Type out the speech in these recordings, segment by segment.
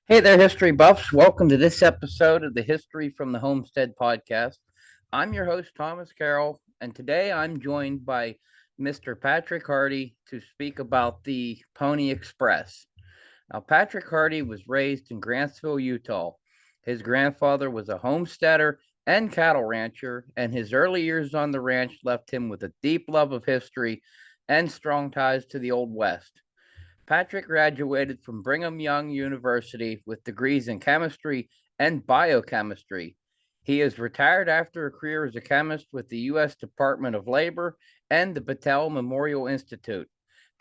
Hey there, history buffs. Welcome to this episode of the History from the Homestead podcast. I'm your host, Thomas Carroll, and today I'm joined by Mr. Patrick Hearty to speak about the Pony Express. Now, Patrick Hearty was raised in Grantsville, Utah. His grandfather was a homesteader and cattle rancher, and his early years on the ranch left him with a deep love of history and strong ties to the Old West. Patrick graduated from Brigham Young University with degrees in chemistry and biochemistry. He is retired after a career as a chemist with the U.S. Department of Labor and the Battelle Memorial Institute.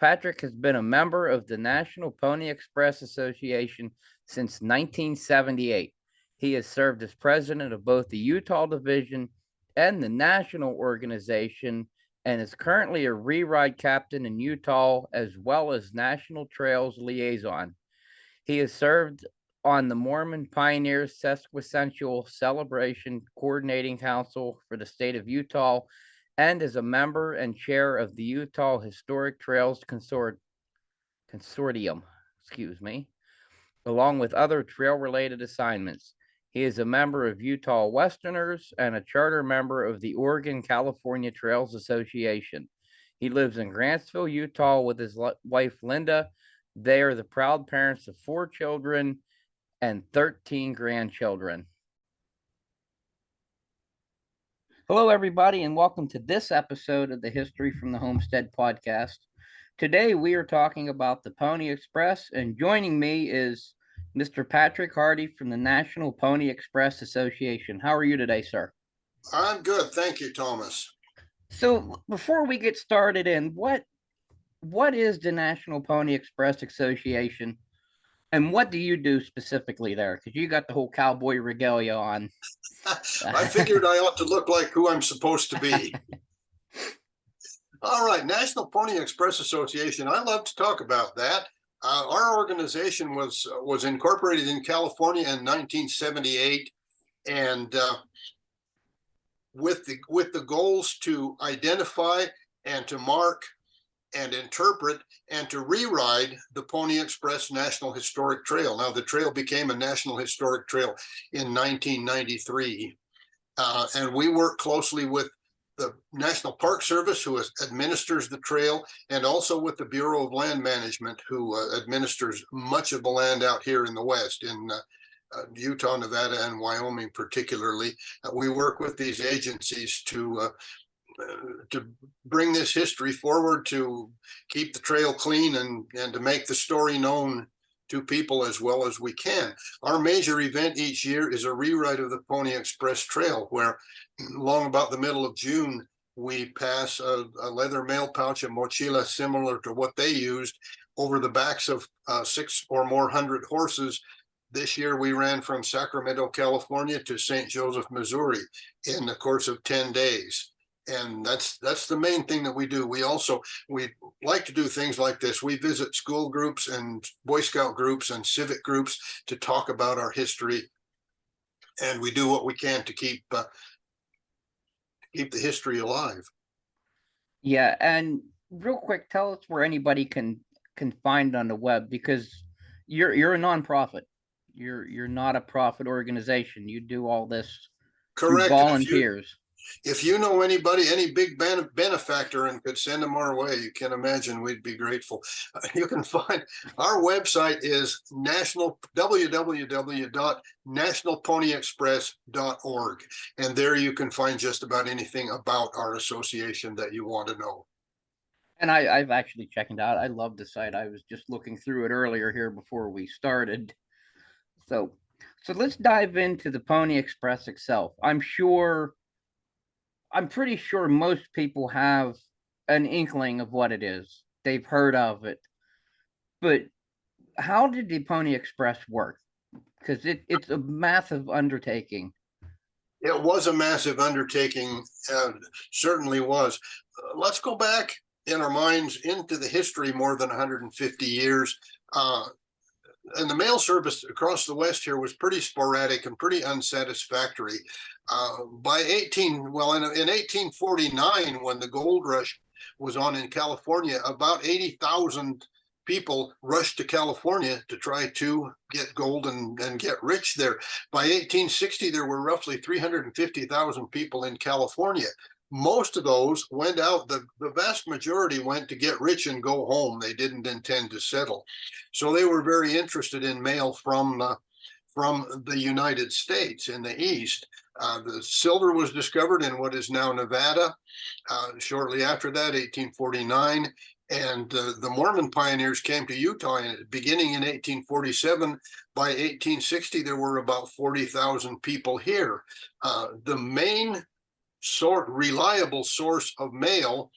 Patrick has been a member of the National Pony Express Association since 1978. He has served as president of both the Utah division and the national organization and is currently a re-ride captain in Utah as well as National Trails Liaison. He has served on the Mormon Pioneers Sesquicentennial Celebration Coordinating Council for the state of Utah and is a member and chair of the Utah Historic Trails Consortium, along with other trail-related assignments. He is a member of Utah Westerners and a charter member of the Oregon-California Trails Association. He lives in Grantsville, Utah with his wife, Linda. They are the proud parents of 4 children and 13 grandchildren. Hello, everybody, and welcome to this episode of the History from the Homestead podcast. Today, we are talking about the Pony Express, and joining me is Mr. Patrick Hearty from the National Pony Express Association. How are you today, sir? I'm good. Thank you, Thomas. So before we get started in, what is the National Pony Express Association and what do you do specifically there? Because you got the whole cowboy regalia on. I figured I ought to look like who I'm supposed to be. All right, National Pony Express Association. I love to talk about that. Our organization was incorporated in California in 1978, and with the goals to identify and to mark and interpret and to re-ride the Pony Express National Historic Trail. Now, the trail became a National Historic Trail in 1993, and we work closely with the National Park Service, who administers the trail, and also with the Bureau of Land Management, who administers much of the land out here in the West, in Utah, Nevada, and Wyoming particularly. We work with these agencies to bring this history forward, to keep the trail clean, and to make the story known to people as well as we can. Our major event each year is a rewrite of the Pony Express Trail, where along about the middle of June, we pass a leather mail pouch, a mochila similar to what they used, over the backs of 600 or more horses. This year we ran from Sacramento, California to St. Joseph, Missouri in the course of 10 days. And that's the main thing that we do. We like to do things like this. We visit school groups and Boy Scout groups and civic groups to talk about our history, and we do what we can to keep the history alive. Yeah, and real quick, tell us where anybody can find on the web, because you're a nonprofit. You're not a profit organization. You do all this through volunteers. If you know anybody, any big benefactor, and could send them our way, you can imagine we'd be grateful. You can find our website is www.nationalponyexpress.org, and there you can find just about anything about our association that you want to know. And I've actually checked it out. I love the site. I was just looking through it earlier here before we started. So let's dive into the Pony Express itself. I'm pretty sure most people have an inkling of what it is. They've heard of it. But how did the Pony Express work? Because it's a massive undertaking. It was a massive undertaking, certainly was. Let's go back in our minds into the history more than 150 years. And the mail service across the West here was pretty sporadic and pretty unsatisfactory. In 1849, when the gold rush was on in California, about 80,000 people rushed to California to try to get gold and get rich there. By 1860, there were roughly 350,000 people in California. Most of those went out, the vast majority went to get rich and go home. They didn't intend to settle. So they were very interested in mail from the United States in the East. The silver was discovered in what is now Nevada. Shortly after that, 1849, and the Mormon pioneers came to Utah beginning in 1847. By 1860, there were about 40,000 people here. The main reliable source of mail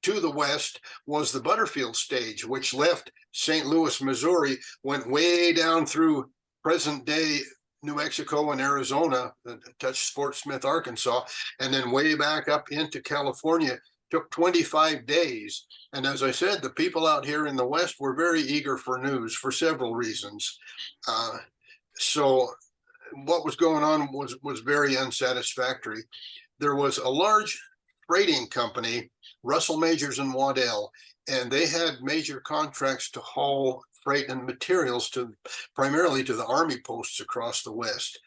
to the west was the Butterfield stage, which left St. Louis, Missouri, went way down through present-day New Mexico and Arizona, touched Fort Smith, Arkansas, and then way back up into California. Took 25 days. And as I said, the people out here in the West were very eager for news for several reasons. So what was going on was very unsatisfactory. There was a large freighting company, Russell, Majors and Waddell, and they had major contracts to haul freight and materials primarily to the army posts across the West.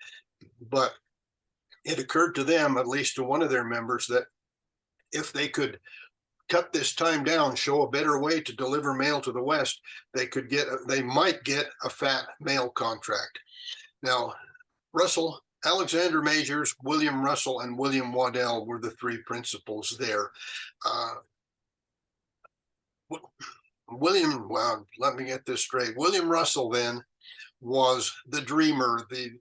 But it occurred to them, at least to one of their members, that if they could cut this time down, show a better way to deliver mail to the West, they might get a fat mail contract. Now, Alexander Majors, William Russell, and William Waddell were the three principals there. Let me get this straight. William Russell then was the dreamer, the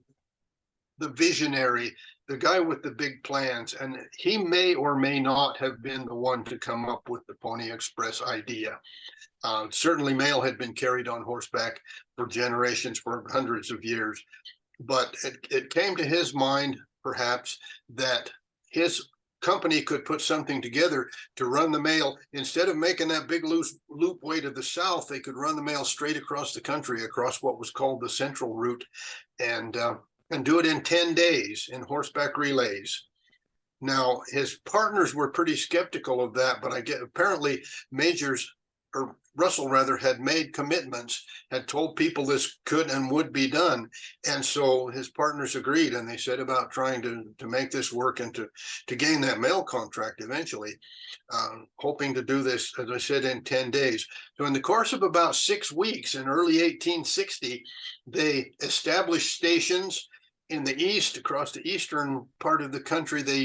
visionary, the guy with the big plans, and he may or may not have been the one to come up with the Pony Express idea. Certainly mail had been carried on horseback for generations, for hundreds of years, but it came to his mind, perhaps, that his company could put something together to run the mail. Instead of making that big loop way to the south, they could run the mail straight across the country, across what was called the Central Route, and do it in 10 days in horseback relays. Now, his partners were pretty skeptical of that, but apparently Russell had made commitments, had told people this could and would be done. And so his partners agreed, and they set about trying to make this work and to gain that mail contract eventually, hoping to do this, as I said, in 10 days. So in the course of about 6 weeks in early 1860, they established stations in the east, across the eastern part of the country. They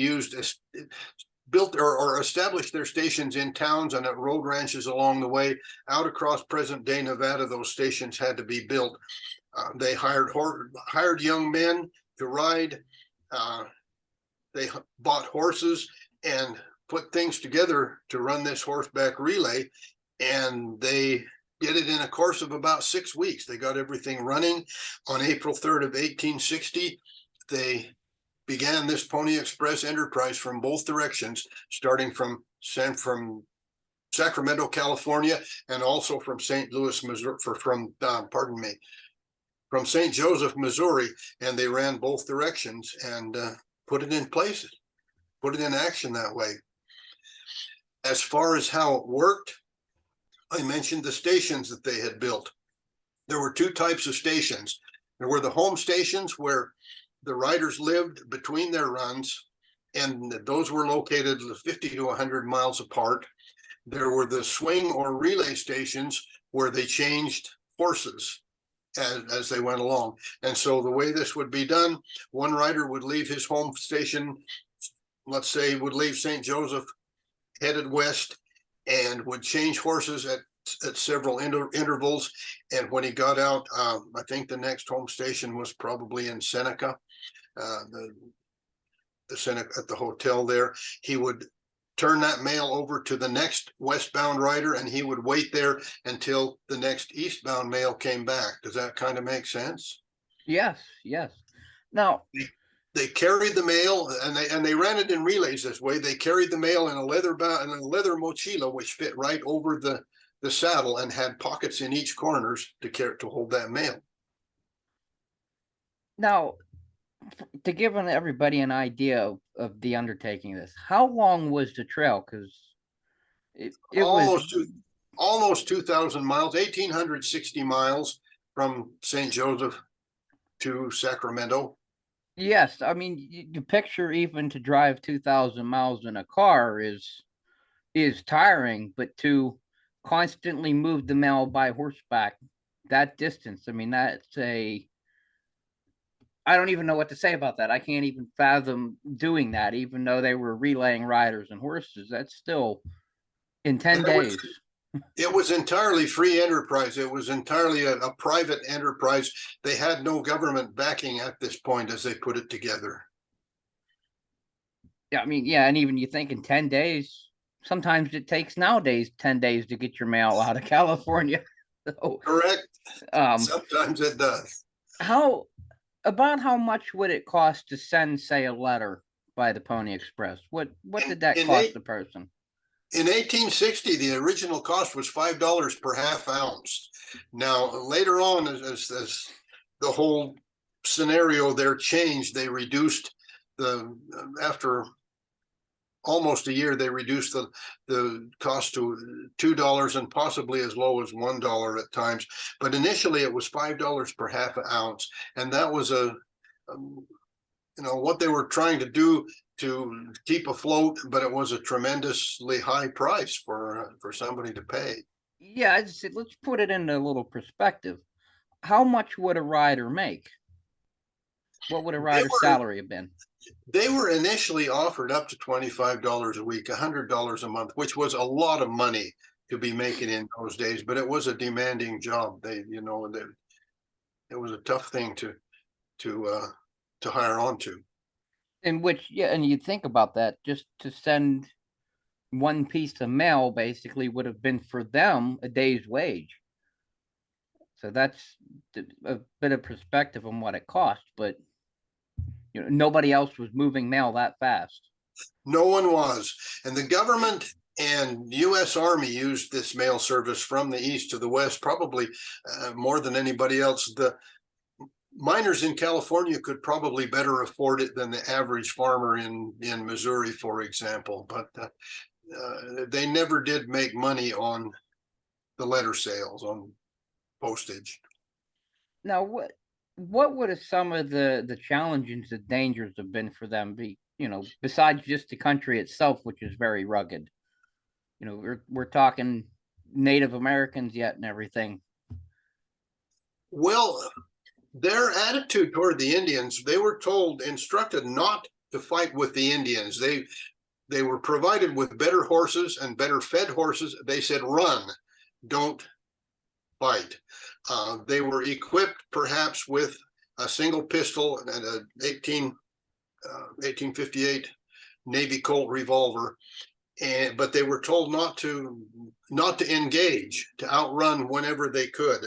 built or established their stations in towns and at road ranches along the way. Out across present-day Nevada, those stations had to be built. They hired young men to ride. They bought horses and put things together to run this horseback relay, and they did it in a course of about 6 weeks. They got everything running. On April 3rd of 1860, they began this Pony Express enterprise from both directions, starting from Sacramento, California, and also from St. Louis, Missouri, from St. Joseph, Missouri, and they ran both directions and put it in place, put it in action that way. As far as how it worked, I mentioned the stations that they had built. There were two types of stations. There were the home stations where the riders lived between their runs, and those were located 50 to 100 miles apart. There were the swing or relay stations where they changed horses as they went along. And so the way this would be done, one rider would leave his home station, let's say would leave St. Joseph, headed west, and would change horses at several intervals. And when he got out, I think the next home station was probably in Seneca, the Seneca at the hotel there. He would turn that mail over to the next westbound rider, and he would wait there until the next eastbound mail came back. Does that kind of make sense? Yes, yes. Now, they carried the mail, and they ran it in relays this way. They carried the mail in a leather mochila, which fit right over the saddle and had pockets in each corners to hold that mail. Now, to give everybody an idea of the undertaking of this, how long was the trail? Because it was almost 2,000 miles, 1,860 miles from St. Joseph to Sacramento. Yes, I mean you picture even to drive 2,000 miles in a car is tiring, but to constantly move the mail by horseback that distance, I mean that's a I don't even know what to say about that. I can't even fathom doing that, even though they were relaying riders and horses. That's still in 10 And days. it was entirely free enterprise. It was entirely a private enterprise. They had no government backing at this point as they put it together. Yeah, I mean, yeah, and even you think in 10 days, sometimes it takes nowadays 10 days to get your mail out of California. So, Correct. um, Sometimes it does. how about how much would it cost to send, say, a letter by the Pony Express? What In, did that in, cost eight, a person? in 1860, the original cost was $5 per half ounce. Now, later on, as the whole scenario there changed, they reduced after almost a year, they reduced the cost to $2 and possibly as low as $1 at times. But initially, it was $5 per half an ounce, and that was what they were trying to do to keep afloat. But it was a tremendously high price for somebody to pay. Yeah, I just said, let's put it into a little perspective. How much would a rider make? What would a They rider's were salary have been? they were initially offered up to $25 a week, $100 a month, which was a lot of money to be making in those days. But it was a demanding job. It was a tough thing to uh, to hire on to. In which, yeah, and you think about that, just to send one piece of mail basically would have been for them a day's wage. So that's a bit of perspective on what it cost, but nobody else was moving mail that fast. No one was, and the government and U.S. Army used this mail service from the east to the west, probably more than anybody else. The miners in California could probably better afford it than the average farmer in Missouri, for example. But they never did make money on the letter sales, on postage. Now, what would have some of the challenges, the dangers have been for them? Besides just the country itself, which is very rugged. We're talking Native Americans yet and everything. Well, their attitude toward the Indians, they were instructed not to fight with the Indians. They were provided with better horses and better fed horses. They said, run, don't fight. They were equipped perhaps with a single pistol and an 1858 Navy Colt revolver. But they were told not to engage, to outrun whenever they could,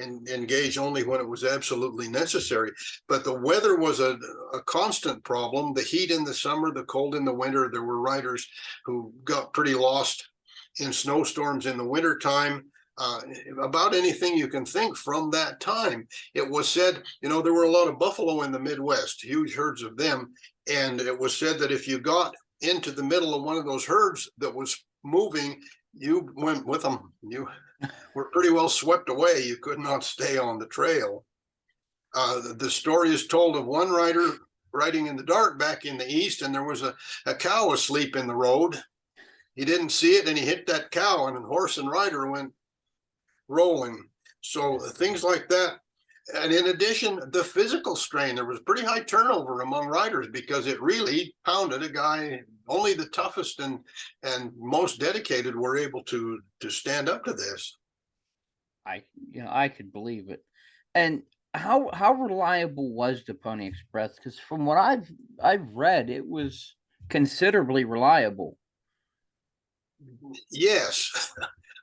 and engage only when it was absolutely necessary. But the weather was a constant problem. The heat in the summer, the cold in the winter. There were riders who got pretty lost in snowstorms in the wintertime. About anything you can think from that time. It was said, there were a lot of buffalo in the Midwest, huge herds of them. And it was said that if you got into the middle of one of those herds that was moving, you went with them. You were pretty well swept away. You could not stay on the trail. The story is told of one rider riding in the dark back in the east, and there was a cow asleep in the road. He didn't see it, and he hit that cow, and the horse and rider went rolling. So things like that. And in addition, the physical strain, there was pretty high turnover among riders because it really pounded a guy. Only the toughest and most dedicated were able to stand up to this. I could believe it. And how reliable was the Pony Express? Because from what I've read, it was considerably reliable. Yes,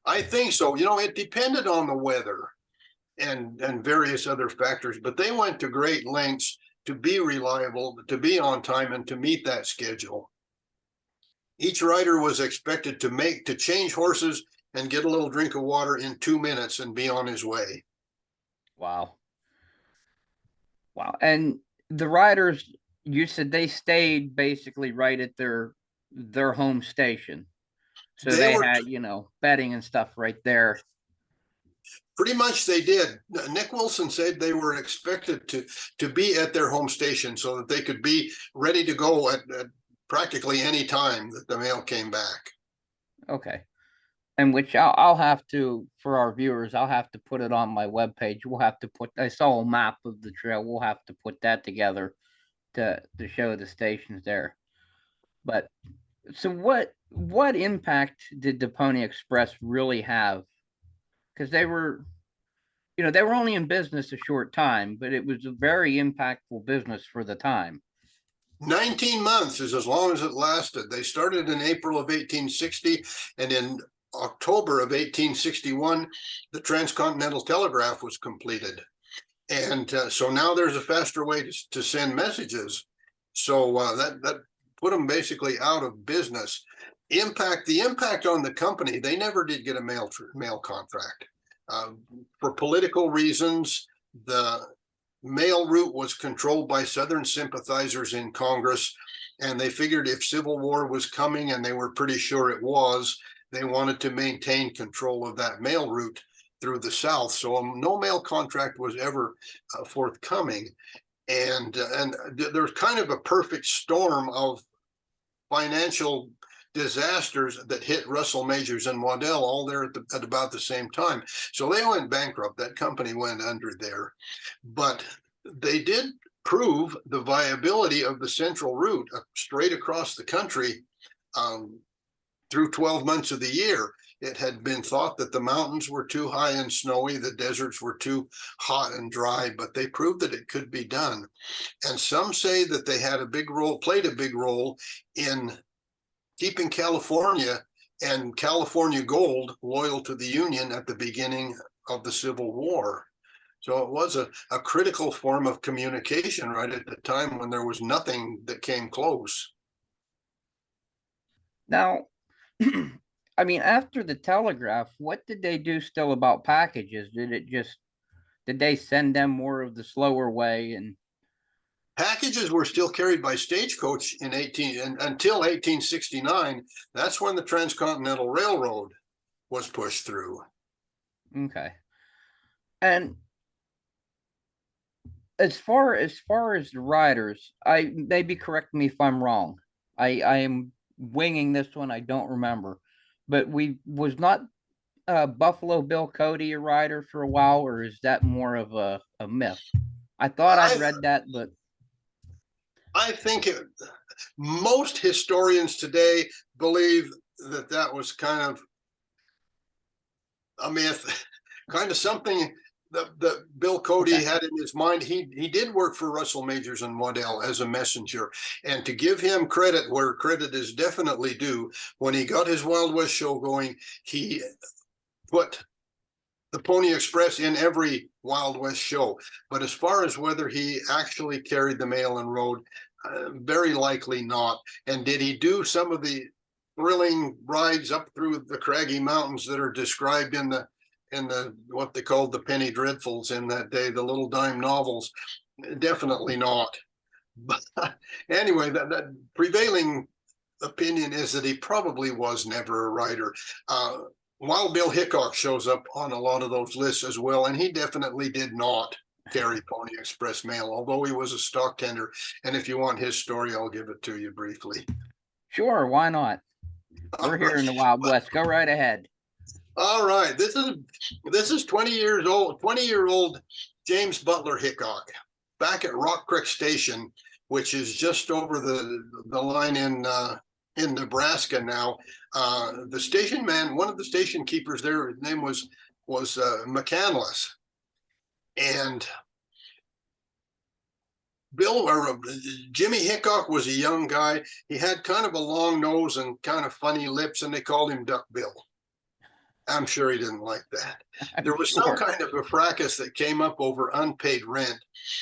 I think so. It depended on the weather and various other factors, but they went to great lengths to be reliable, to be on time, and to meet that schedule. Each rider was expected to change horses and get a little drink of water in 2 minutes and be on his way. Wow. Wow. And the riders, you said they stayed basically right at their home station. So They they were had, bedding and stuff right there. pretty much they did. Nick Wilson said they were expected to be at their home station so that they could be ready to go at practically any time that the mail came back. Okay. And which I'll have to, for our viewers, I'll have to put it on my webpage. We'll have to put, I saw a map of the trail. We'll have to put that together to show the stations there. But so what impact did the Pony Express really have? Because they were only in business a short time, but it was a very impactful business for the time. 19 months is as long as it lasted. They started in April of 1860, and in October of 1861, the transcontinental telegraph was completed. And so now there's a faster way to send messages. So that put them basically out of business. The impact on the company, they never did get a mail contract. For political reasons, the mail route was controlled by Southern sympathizers in Congress, and they figured if civil war was coming, and they were pretty sure it was, they wanted to maintain control of that mail route through the South. So no mail contract was ever forthcoming. And there's kind of a perfect storm of financial disasters that hit Russell Majors and Waddell all there at about the same time. So they went bankrupt. That company went under there. But they did prove the viability of the central route straight across the country through 12 months of the year. It had been thought that the mountains were too high and snowy, the deserts were too hot and dry, but they proved that it could be done. And some say that they played a big role in keeping California and California gold loyal to the Union at the beginning of the Civil War. So it was a critical form of communication right at the time when there was nothing that came close. Now, I mean, after the telegraph, what did they do still about packages? Did they send them more of the slower way? And Packages were still carried by stagecoach until 1869. That's when the Transcontinental Railroad was pushed through. okay. And as far as the riders, I maybe correct me if I'm wrong. I am winging this one. I don't remember, but we was not Buffalo Bill Cody a rider for a while, or is that more of a myth? I thought I'd I read that, but I think most historians today believe that was kind of a myth, kind of something that Bill Cody okay. had in his mind. He did work for Russell Majors and Waddell as a messenger, and to give him credit where credit is definitely due, when he got his Wild West show going, he put the Pony Express in every Wild West show. But as far as whether he actually carried the mail and rode, very likely not. And did he do some of the thrilling rides up through the craggy mountains that are described in the what they called the penny dreadfuls in that day, the little dime novels? Definitely not. But anyway, that prevailing opinion is that he probably was never a rider. Wild Bill Hickok shows up on a lot of those lists as well, and he definitely did not carry Pony Express mail, although he was a stock tender. And if you want his story, I'll give it to you briefly. Sure, why not? We're here in the Wild West. Go right ahead. All right, this is 20-year-old James Butler Hickok back at Rock Creek Station, which is just over the line in Nebraska now. The station man, one of the station keepers there, his name was McCandless, and Jimmy Hickok was a young guy. He had kind of a long nose and kind of funny lips, and they called him Duck Bill. I'm sure he didn't like that. There was some kind of a fracas that came up over unpaid rent.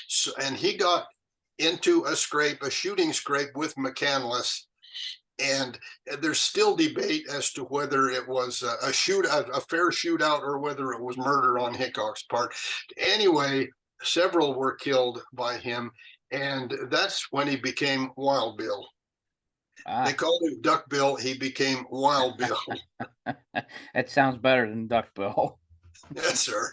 So, and he got into a shooting scrape with McCandless. And there's still debate as to whether it was a fair shootout, or whether it was murder on Hickok's part. Anyway, several were killed by him, and that's when he became Wild Bill. They Ah, called him Duck Bill. He became Wild Bill. that sounds better than duckbill. Yes, sir.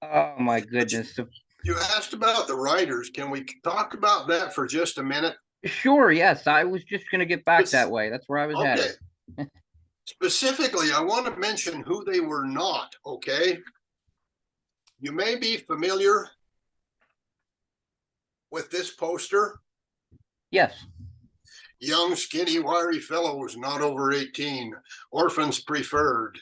Oh my But goodness. So, you asked about the writers. Can we talk about that for just a minute? sure, yes, I was just going to get back that way. That's where I was Okay. headed. Specifically, I want to mention who they were not. Okay. You may be familiar with this poster. Yes. Young, skinny, wiry fellows not over 18, orphans preferred.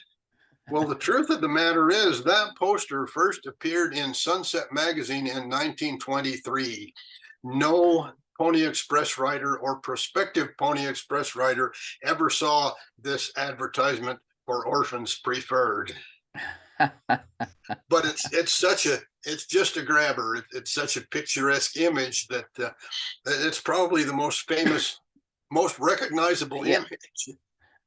Well, the truth of the matter is that poster first appeared in Sunset Magazine in 1923. No Pony Express rider or prospective Pony Express rider ever saw this advertisement for orphans preferred. But it's just a grabber. It's such a picturesque image that it's probably the most famous, most recognizable Yeah. image.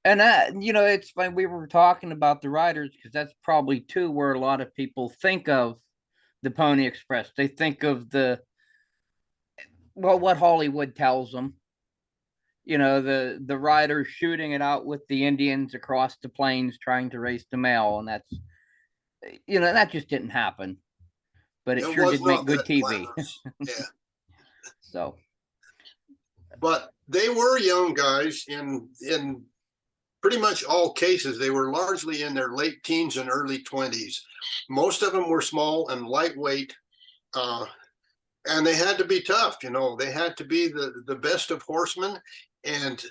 And it's funny we were talking about the riders because that's probably too where a lot of people think of the Pony Express. They think of what Hollywood tells them. The riders shooting it out with the Indians across the plains trying to race the mail, and that just didn't happen. But it It sure was did make not good that TV. glamorous. Yeah. So But they were young guys in pretty much all cases. They were largely in their late teens and early 20s. Most of them were small and lightweight, uh, and they had to be tough. They had to be the best of horsemen and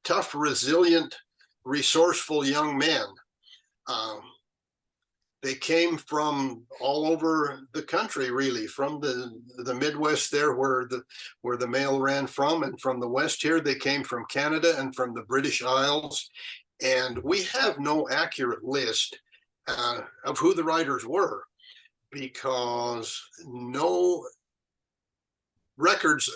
tough, resilient, resourceful young men. Um, they came from all over the country, really, from the Midwest there, where the mail ran from, and from the West here they came from Canada and from the British Isles. And we have no accurate list of who the writers were because no records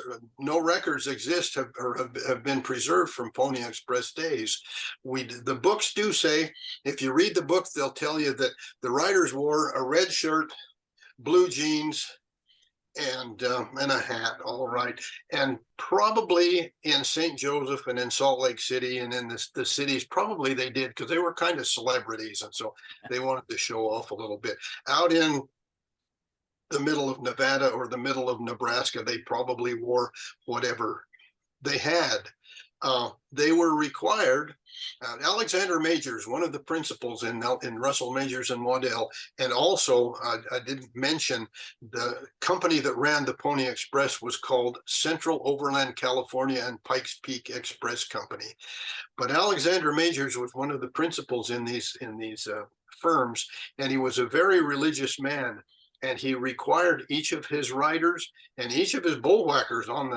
exist or have been preserved from Pony Express days. The books do say, if you read the book, they'll tell you that the writers wore a red shirt, blue jeans, and a hat. All right, and probably in St. Joseph and in Salt Lake City and in the cities, probably they did because they were kind of celebrities, and so they wanted to show off a little bit. Out in the middle of Nevada or the middle of Nebraska, they probably wore whatever they had. They were required. Alexander Majors, one of the principals in Russell Majors and Waddell, and also I didn't mention the company that ran the Pony Express was called Central Overland California and Pikes Peak Express Company. But Alexander Majors was one of the principals in these firms, and he was a very religious man. And he required each of his riders and each of his bullwhackers on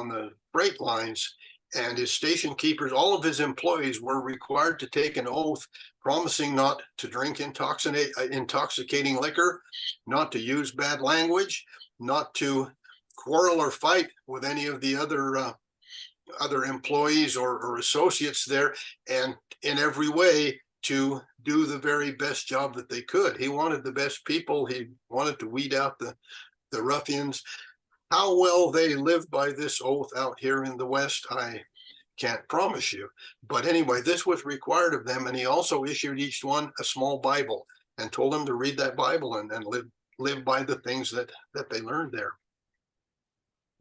the freight lines and his station keepers, all of his employees were required to take an oath promising not to drink intoxicating liquor, not to use bad language, not to quarrel or fight with any of the other employees or associates there, and in every way to do the very best job that they could. He wanted the best people. He wanted to weed out the ruffians. How well they live by this oath out here in the West, I can't promise you. But anyway, this was required of them, and he also issued each one a small Bible and told them to read that Bible and live by the things that they learned there.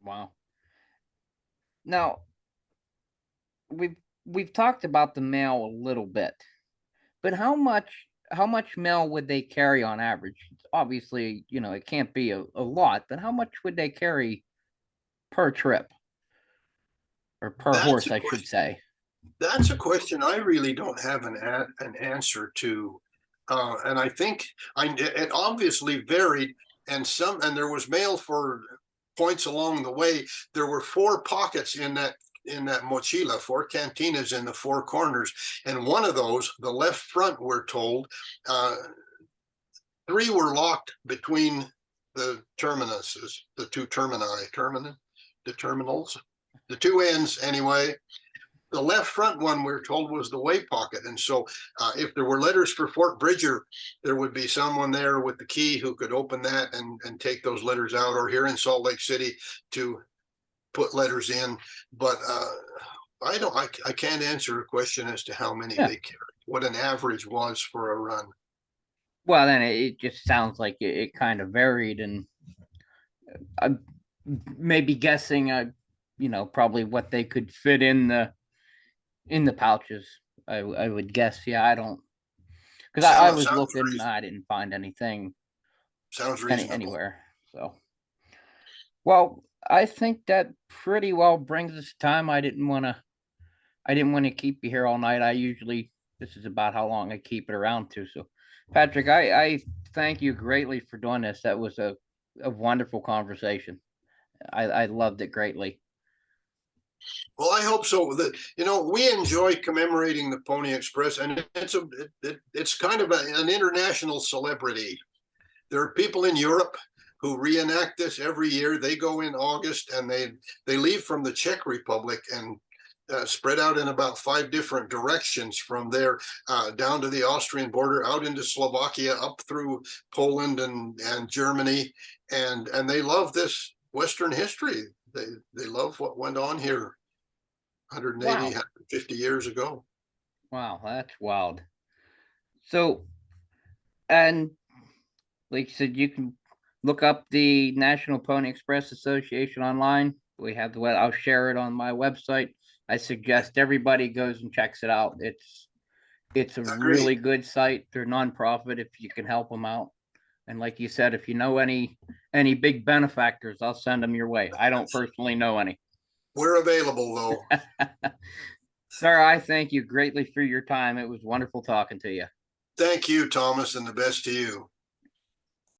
wow. Now we've talked about the mail a little bit, but how much mail would they carry on average? Obviously, it can't be a lot, but how much would they carry per trip or per That's horse, a I should question. say? That's a question I really don't have an answer to, and I think it obviously varied, and there was mail for points along the way. There were 4 pockets in that mochila, 4 cantinas in the 4 corners, and one of those, the left front, we're told, 3 were locked between the terminuses, the 2 the terminals, the 2 ends anyway. The left front one, we're told, was the way pocket. And so if there were letters for Fort Bridger, there would be someone there with the key who could open that and take those letters out, or here in Salt Lake City to put letters in. But I can't answer a question as to how many Yeah. they carried, what an average was for a run. Well, then it just sounds like it kind of varied, and I'm maybe guessing, probably what they could fit in the pouches. I would guess. Yeah, I don't, because I Sounds was sounds looking, reason, I didn't find anything sounds reasonable. anywhere. So, well, I think that pretty well brings us time. I didn't want to keep you here all night. This is about how long I keep it around to. So, Patrick, I thank you greatly for doing this. That was a wonderful conversation. I loved it greatly. Well, I hope so. That we enjoy commemorating the Pony Express, and it's kind of an international celebrity. There are people in Europe who reenact this every year. They go in August, and they leave from the Czech Republic and spread out in about 5 different directions from there down to the Austrian border, out into Slovakia, up through Poland and Germany, and they love this Western history. They love what went on here 180, Wow. 150 years ago. Wow, that's wild. So, and like you said, you can look up the National Pony Express Association online. We have the web. I'll share it on my website. I suggest everybody goes and checks it out. It's a Agreed. really good site. They're nonprofit if you can help them out. And like you said, if you know any big benefactors, I'll send them your way. I don't personally know any. We're available though. Sir, I thank you greatly for your time. It was wonderful talking to you. Thank you, Thomas, and the best to you.